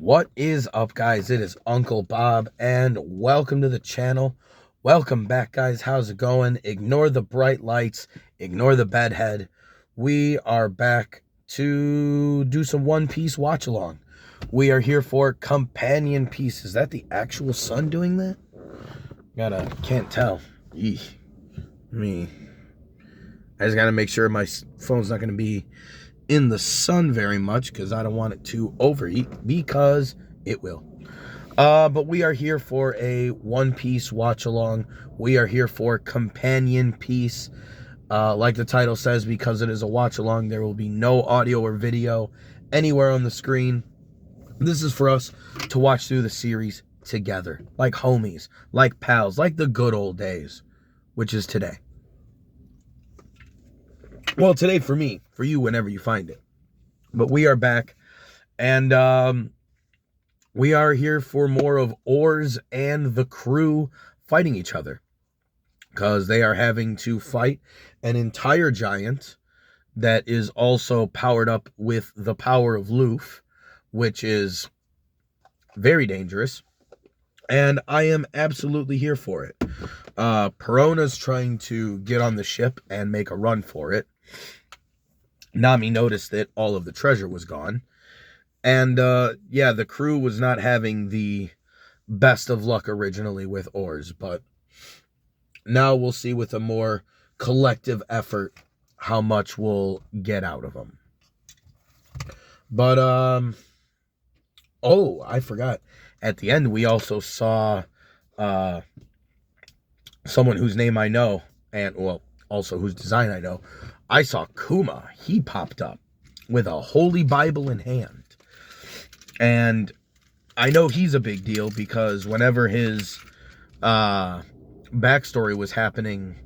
What is up, guys? It is Uncle Bob, and welcome to the channel. Welcome back, guys. How's it going? Ignore the bright lights. Ignore the bedhead. We are back to do some One Piece watch-along. We are here for Companion Piece. Is that the actual sun doing that? Can't tell. Eesh. I just gotta make sure my phone's not gonna be in the sun very much because I don't want it to overheat, because it will. But we are here for a One Piece watch along. We are here for Companion Piece. Like the title says, because it is a watch along, there will be no audio or video anywhere on the screen. This is for us to watch through the series together, like homies, like pals, like the good old days, which is today. Well, today for me, for you whenever you find it. But we are back, and we are here for more of Oars and the crew fighting each other, because they are having to fight an entire giant that is also powered up with the power of Luffy, which is very dangerous, and I am absolutely here for it. Perona's trying to get on the ship and make a run for it. Nami noticed that all of the treasure was gone. And, yeah, the crew was not having the best of luck originally with Oars, but now we'll see with a more collective effort how much we'll get out of them. But, oh, I forgot. At the end, we also saw, someone whose name I know, and, well, also whose design I know. I saw Kuma. He popped up with a holy Bible in hand. And I know he's a big deal because whenever his backstory was happening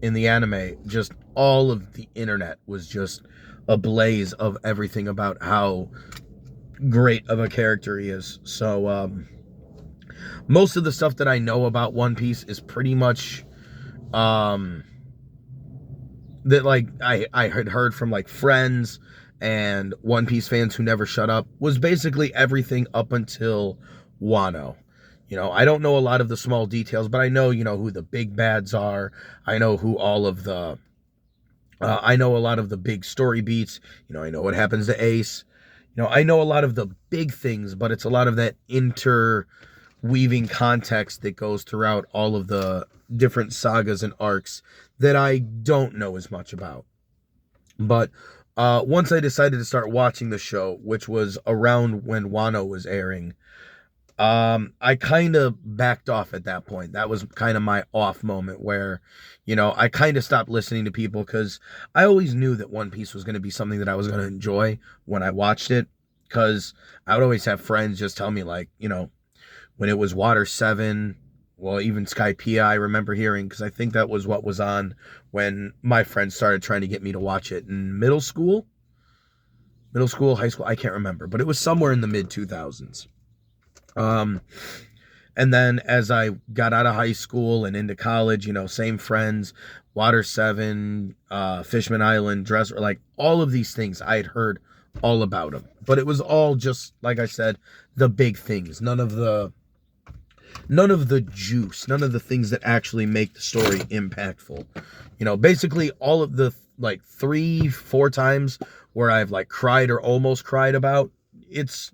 in the anime, just all of the internet was just a blaze of everything about how great of a character he is. So most of the stuff that I know about One Piece is pretty much that, like, I had heard from, like, friends and One Piece fans who never shut up, was basically everything up until Wano. You know, I don't know a lot of the small details, but I know, you know, who the big bads are. I know who all of the, I know a lot of the big story beats. You know, I know what happens to Ace. You know, I know a lot of the big things, but it's a lot of that interweaving context that goes throughout all of the different sagas and arcs that I don't know as much about. But once I decided to start watching the show, which was around when Wano was airing, I kind of backed off at that point. That was kind of my off moment where, you know, I kind of stopped listening to people, because I always knew that One Piece was going to be something that I was going to enjoy when I watched it, because I would always have friends just tell me, like, you know, when it was Water 7, well, even Skypiea, I remember hearing, because I think that was what was on when my friends started trying to get me to watch it in middle school, high school, I can't remember, but it was somewhere in the mid-2000s. And then as I got out of high school and into college, you know, same friends, Water 7, Fishman Island, Dresser, like, all of these things, I had heard all about them. But it was all just, like I said, the big things. None of the juice, none of the things that actually make the story impactful. You know, basically all of the, like, 3-4 times where I've, like, cried or almost cried about, it's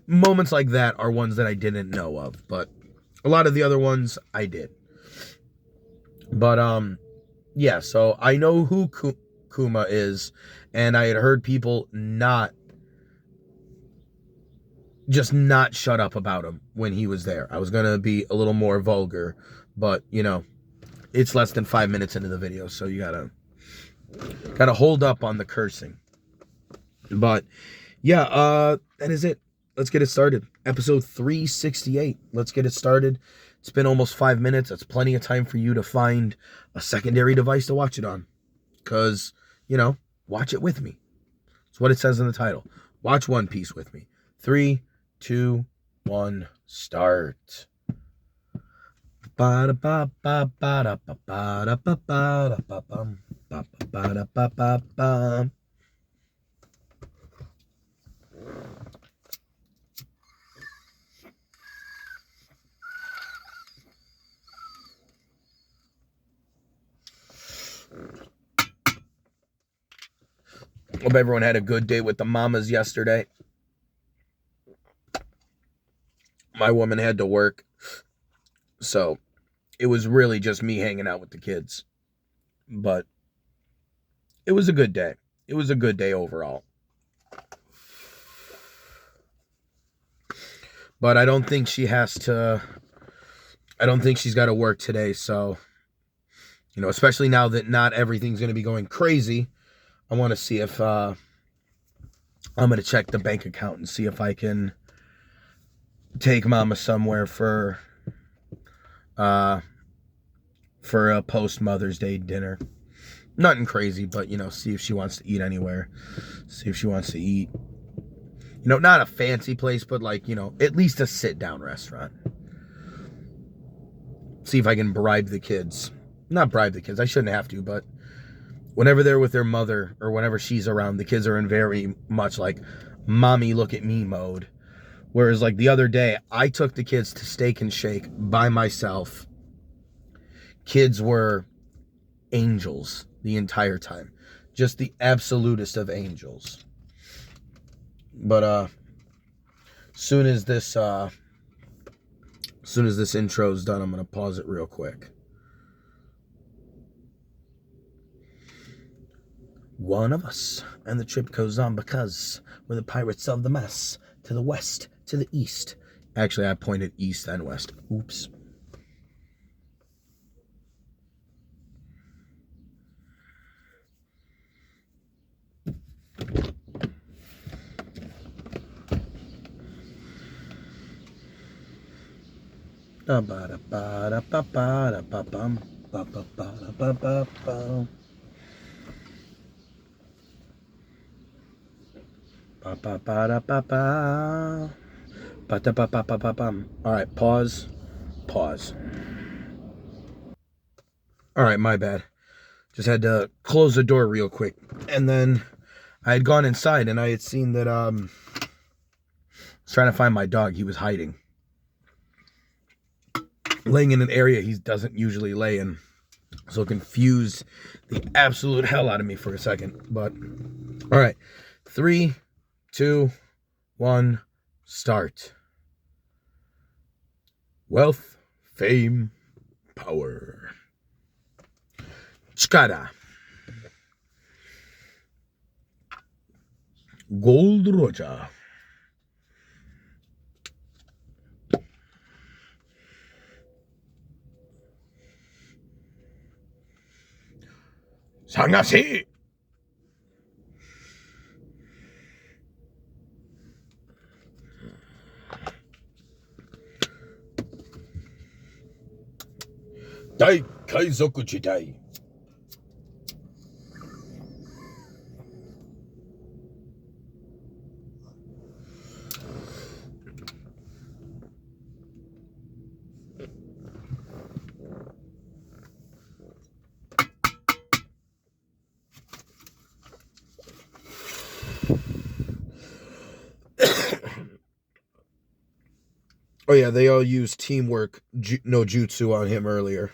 moments like that are ones that I didn't know of, but a lot of the other ones I did. But yeah, so I know who Kuma is, and I had heard people not shut up about him when he was there. I was gonna be a little more vulgar, but, you know, it's less than 5 minutes into the video, so you gotta hold up on the cursing. But yeah, that is it. Let's get it started. Episode 368. Let's get it started. It's been almost 5 minutes. That's plenty of time for you to find a secondary device to watch it on. Because, you know, watch it with me. That's what it says in the title. Watch One Piece with me. 3, 2, 1, start. Hope everyone had a good day with the mamas yesterday. My woman had to work, so it was really just me hanging out with the kids. But it was a good day. It was a good day overall. But I don't think she has to, I don't think she's got to work today. So, especially now that not everything's going to be going crazy, I want to see if I'm going to check the bank account and see if I can take mama somewhere for a post Mother's Day dinner. Nothing crazy, but see if she wants to eat anywhere. See if she wants to eat. Not a fancy place, but at least a sit down restaurant. See if I can bribe the kids. Not bribe the kids, I shouldn't have to, but whenever they're with their mother or whenever she's around, the kids are in very much like mommy look at me mode. Whereas the other day, I took the kids to Steak and Shake by myself. Kids were angels the entire time. Just the absolutest of angels. But soon as this intro's done, I'm gonna pause it real quick. One of us, and the trip goes on because we're the pirates of the mess. To the west, to the east. Actually, I pointed east and west. Oops. All right, pause. All right, my bad. Just had to close the door real quick. And then I had gone inside and I had seen that I was trying to find my dog. He was hiding. Laying in an area he doesn't usually lay in. So it confused the absolute hell out of me for a second. But, all right. 3, 2, 1, start. Wealth, fame, power. Chkara. Gold Roger. Sangasi. Dai Kaizoku Jidai. Oh yeah, they all used teamwork no jutsu on him earlier.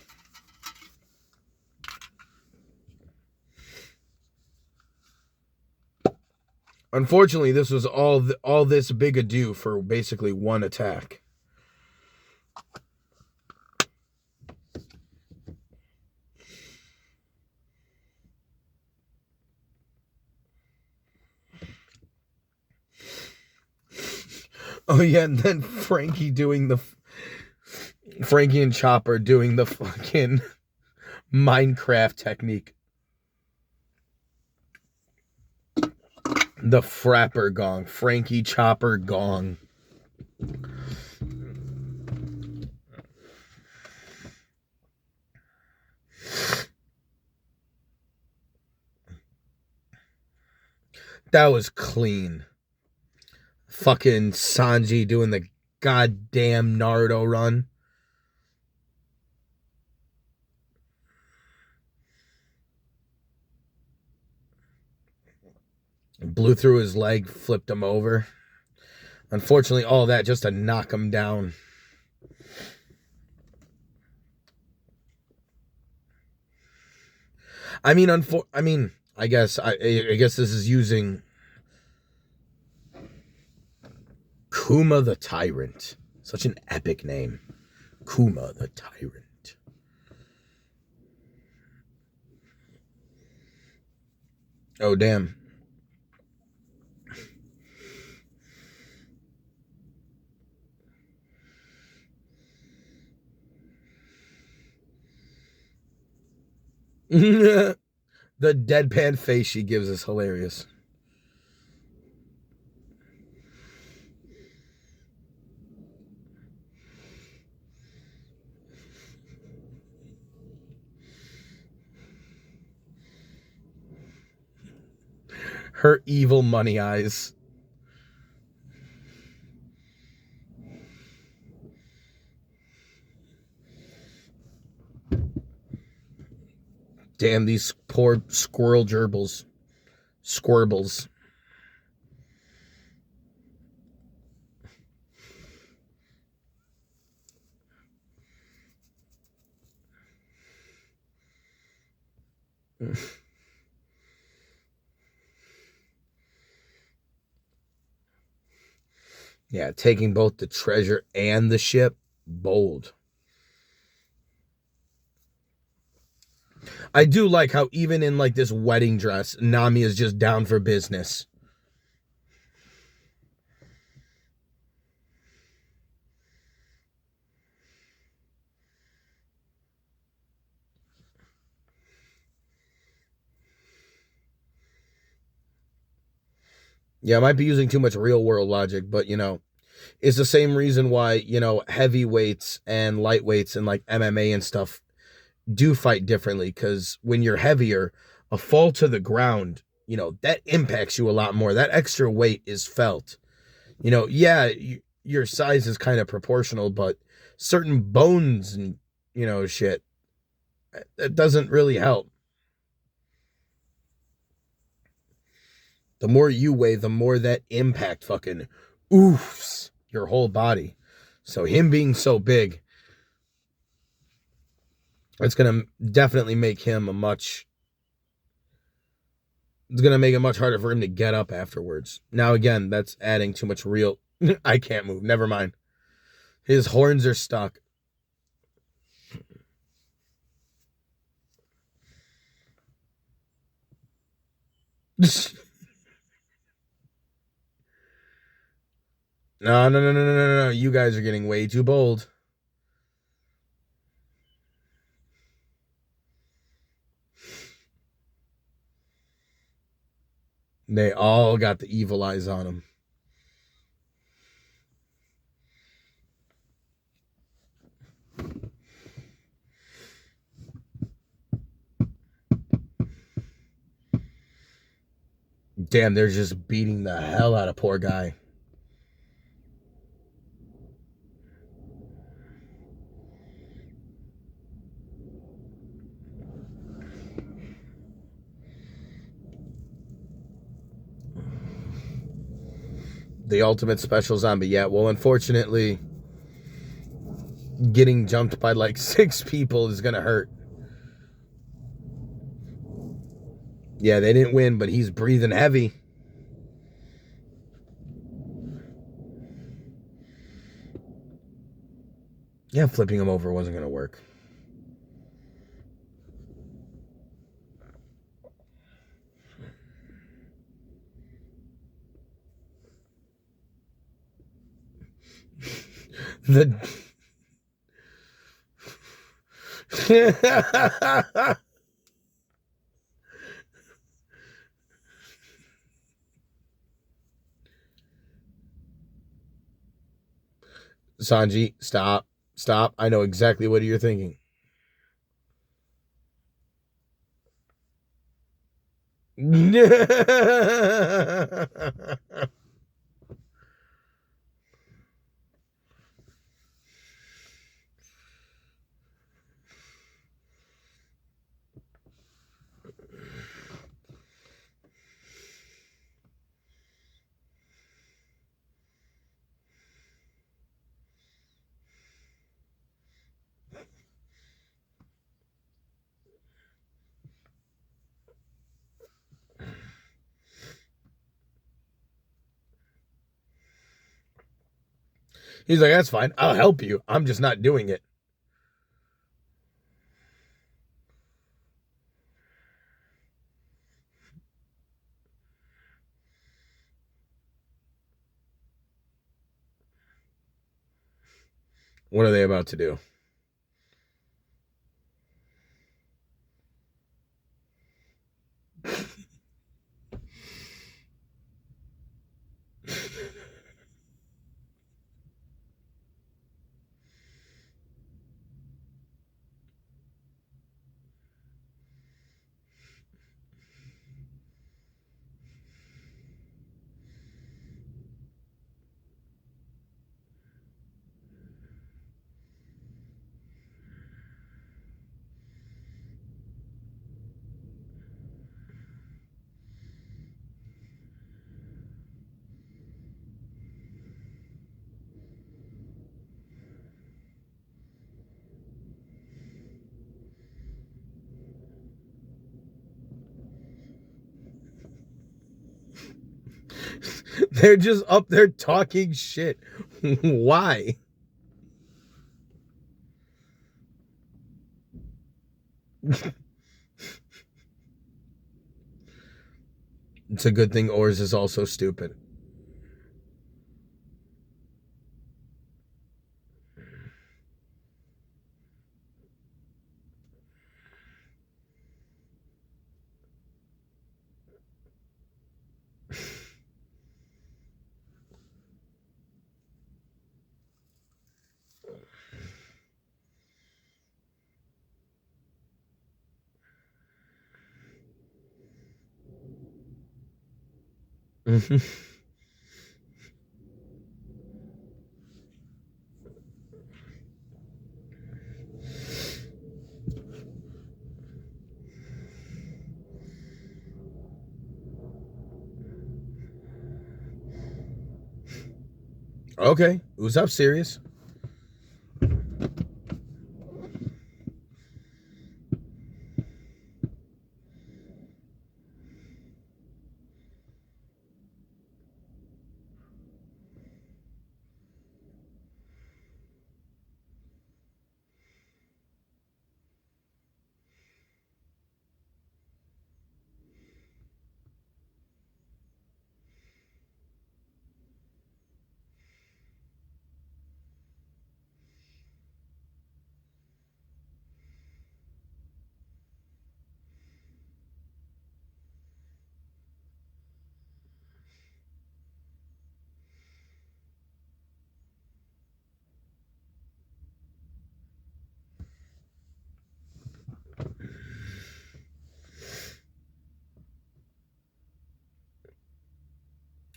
Unfortunately, this was all this big ado for basically one attack. Oh yeah, and then Frankie and Chopper doing the fucking Minecraft technique. The Frapper Gong. Frankie Chopper Gong. That was clean. Fucking Sanji doing the goddamn Naruto run. Blew through his leg, flipped him over. Unfortunately, all that just to knock him down. I mean, I guess this is using Kuma the Tyrant. Such an epic name. Kuma the Tyrant. Oh, damn. The deadpan face she gives is hilarious. Her evil money eyes. Damn, these poor squirrel gerbils. Squirbles. Yeah, taking both the treasure and the ship. Bold. I do like how even in like this wedding dress, Nami is just down for business. Yeah, I might be using too much real world logic, but it's the same reason why, heavyweights and lightweights and like MMA and stuff do fight differently. Because when you're heavier, a fall to the ground, that impacts you a lot more. That extra weight is felt. Yeah, your size is kind of proportional, but certain bones and, shit, that doesn't really help. The more you weigh, the more that impact fucking oofs your whole body. So him being so big, it's gonna definitely make him a much. It's gonna make it much harder for him to get up afterwards. Now again, that's adding too much real. I can't move. Never mind. His horns are stuck. No, no, no, no, no, no, no. You guys are getting way too bold. They all got the evil eyes on them. Damn, they're just beating the hell out of poor guy. The ultimate special zombie. Yeah, well, unfortunately, getting jumped by like 6 people is gonna hurt. Yeah, they didn't win, but he's breathing heavy. Yeah, flipping him over wasn't gonna work. The Sanji, stop. Stop. I know exactly what you're thinking. He's like, that's fine. I'll help you. I'm just not doing it. What are they about to do? They're just up there talking shit. Why? It's a good thing Oars is also stupid. Okay, who's up, serious?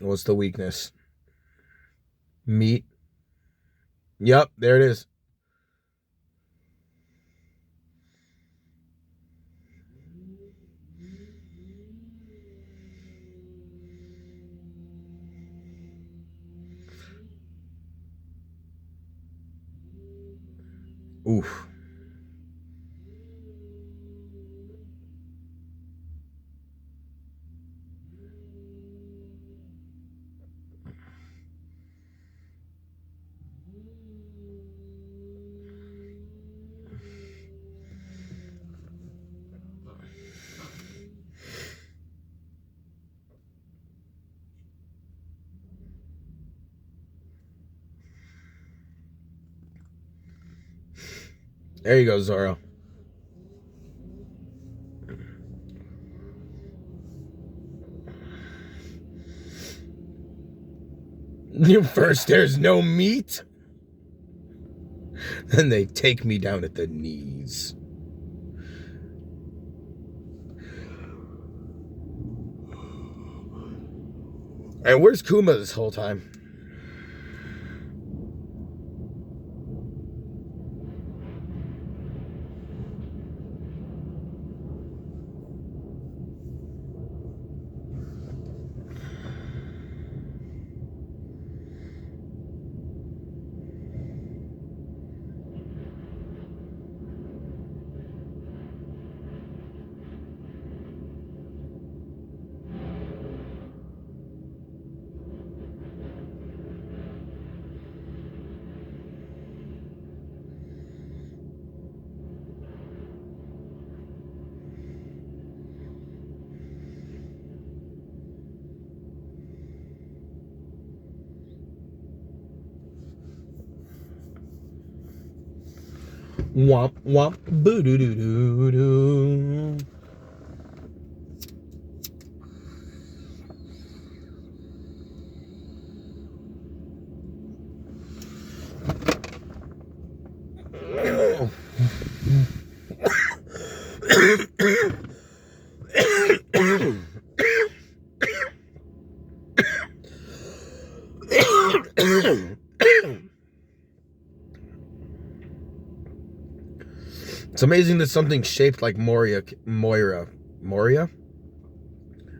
What's the weakness? Meat. Yep, there it is. Oof. There you go, Zoro. First, there's no meat. Then they take me down at the knees. And where's Kuma this whole time? Womp womp boo doo doo doo doo. It's amazing that something shaped like Moria, I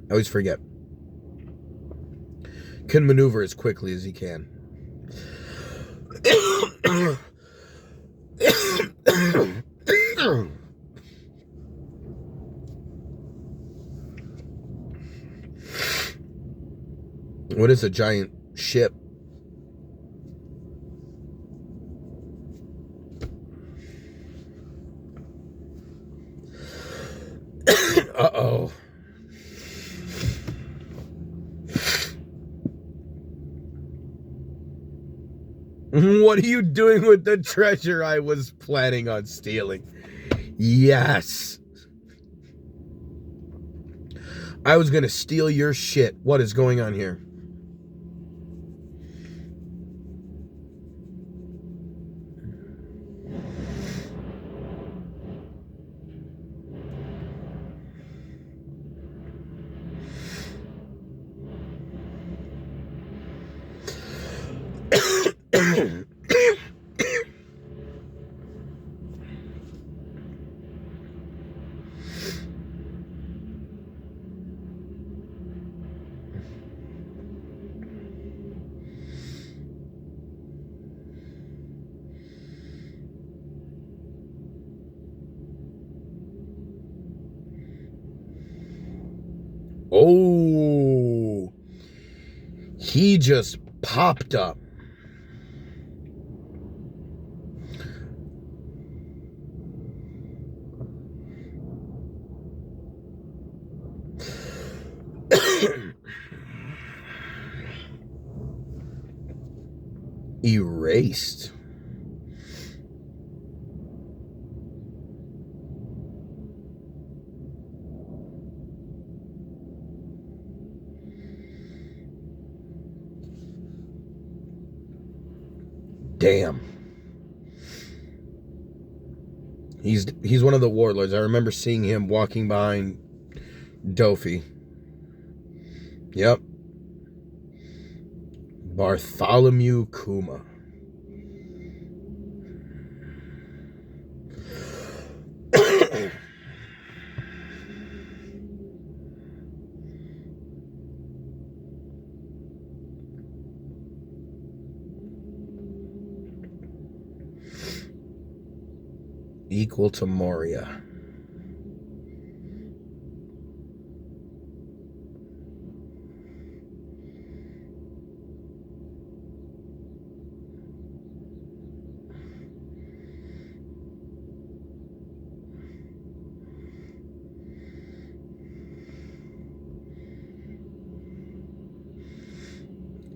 always forget, can maneuver as quickly as he can. What is a giant ship? Uh-oh. What are you doing with the treasure I was planning on stealing? Yes. I was gonna steal your shit. What is going on here? Oh, he just popped up. Erased. Damn. He's one of the warlords. I remember seeing him walking behind Dofi. Yep. Bartholomew Kuma. Equal to Moria.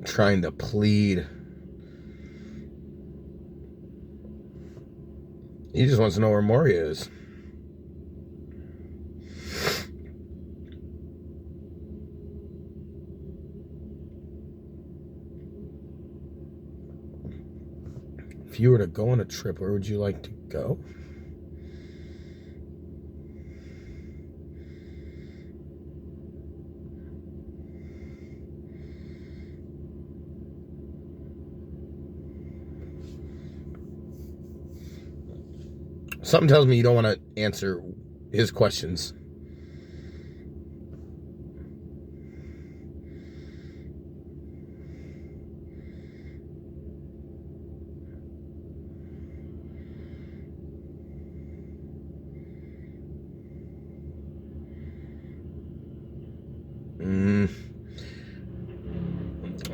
Trying to plead. He just wants to know where Moria is. If you were to go on a trip, where would you like to go? Something tells me you don't want to answer his questions.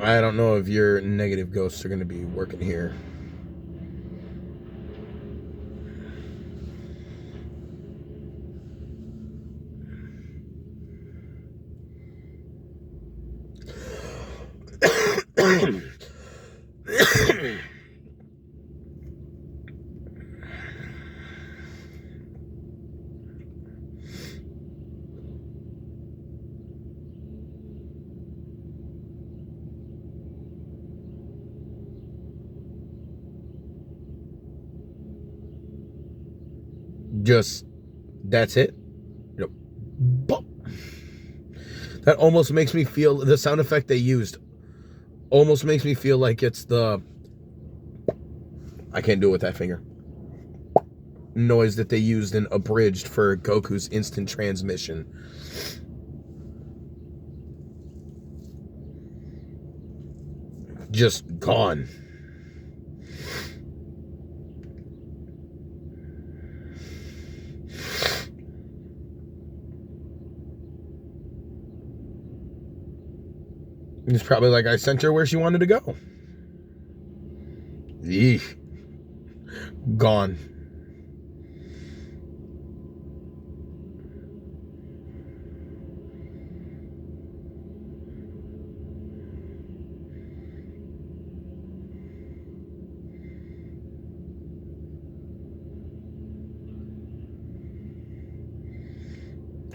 I don't know if your negative ghosts are going to be working here. Just, that's it. You know, bop. That almost makes me feel, the sound effect they used almost makes me feel like it's the, I can't do it with that finger, noise that they used in Abridged for Goku's instant transmission. Just gone. It's probably like I sent her where she wanted to go. Eesh. Gone.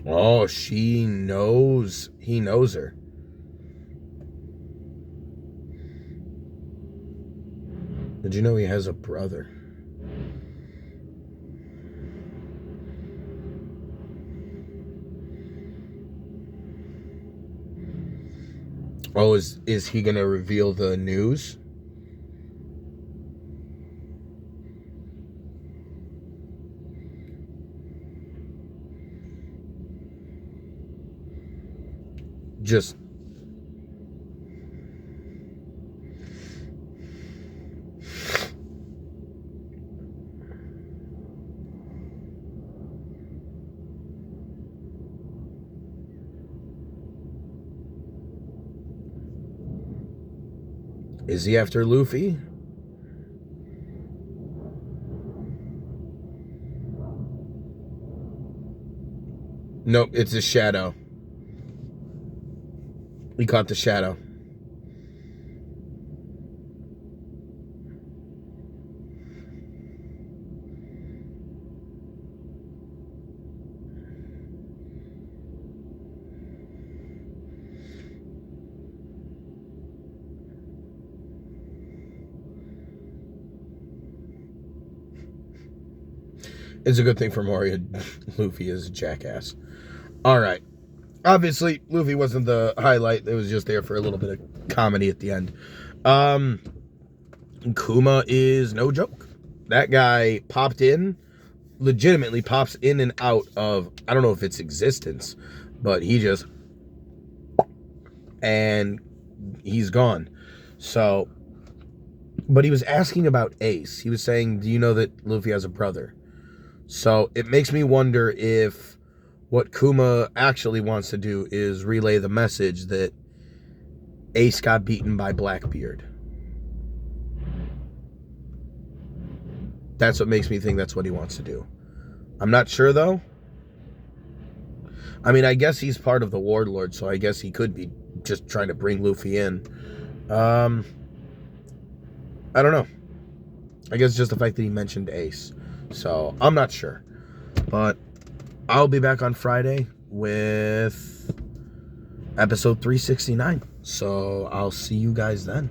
Oh, she knows. He knows her. Did you know he has a brother? Oh, is he gonna reveal the news? Just is he after Luffy? Nope, it's his shadow. He caught the shadow. It's a good thing for Moria. Luffy is a jackass. All right. Obviously, Luffy wasn't the highlight. It was just there for a little bit of comedy at the end. Kuma is no joke. That guy popped in, legitimately pops in and out of, I don't know if it's existence, but he just, and he's gone. So, but he was asking about Ace. He was saying, do you know that Luffy has a brother? So it makes me wonder if what Kuma actually wants to do is relay the message that Ace got beaten by Blackbeard. That's what makes me think that's what he wants to do. I'm not sure, though. I mean, I guess he's part of the Warlord, so I guess he could be just trying to bring Luffy in. I don't know. I guess just the fact that he mentioned Ace. So, I'm not sure. But I'll be back on Friday with episode 369. So, I'll see you guys then.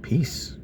Peace.